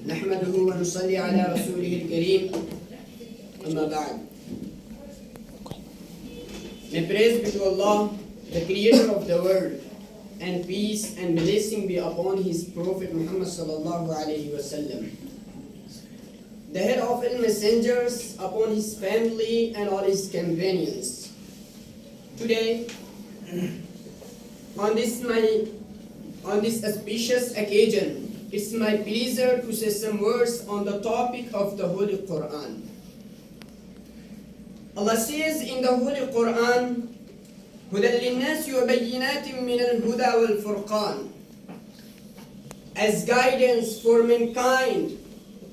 نحمده ونصلي على رسوله الكريم أما بعد. May praise be to Allah, the creator of the world, and peace and blessing be upon his Prophet Muhammad sallallahu alayhi wasallam, the head of all messengers, upon his family and all his companions. Today, on this auspicious occasion, it's my pleasure to say some words on the topic of the Holy Qur'an. Allah says in the Holy Qur'an, هُدًى لِلنَّاسِ وَبَيِّنَاتٍ مِّنَ الْهُدَى وَالْفُرْقَانِ, as guidance for mankind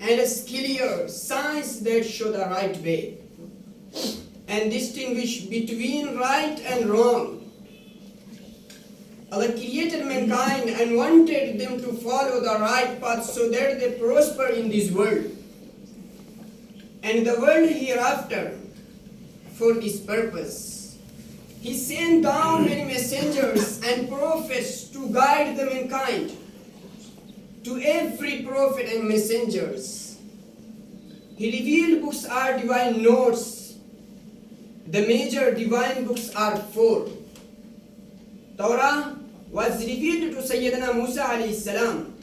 and as clear signs that show the right way and distinguish between right and wrong. Allah created mankind and wanted them to follow the right path so that they prosper in this world and the world hereafter. For this purpose, He sent down many messengers and prophets to guide the mankind. To every prophet and messengers, He revealed books are divine notes. The major divine books are four. Torah was revealed to Sayyidina Musa alayhi salam.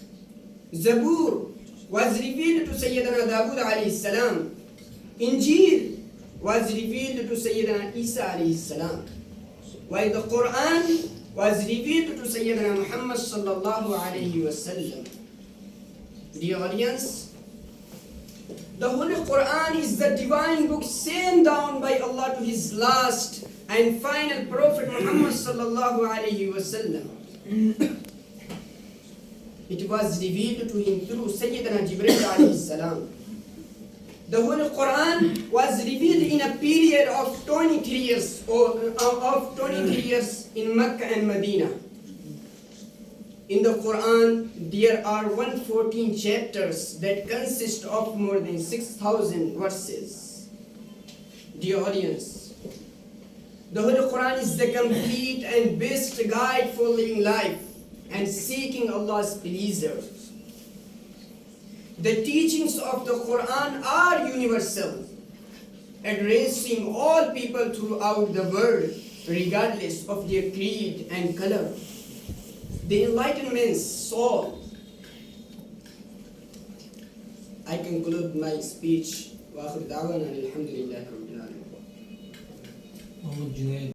Zabur was revealed to Sayyidina Dawood alayhi salam. Injil was revealed to Sayyidina Isa alayhi salam. While the Qur'an was revealed to Sayyidina Muhammad sallallahu alayhi wasallam. Dear audience, the Holy Qur'an is the divine book sent down by Allah to His last and final Prophet Muhammad sallallahu alayhi wasallam. It was revealed to him through Sayyidina Jibreel alayhi salam. The Holy Qur'an was revealed in a period of 23 years in Mecca and Medina. In the Quran, there are 114 chapters that consist of more than 6,000 verses. Dear audience, the Holy Quran is the complete and best guide for living life and seeking Allah's pleasure. The teachings of the Quran are universal, addressing all people throughout the world, regardless of their creed and color. The enlightenment's soul. I conclude my speech. وآخر دعوانا الحمد لله رب العالمين.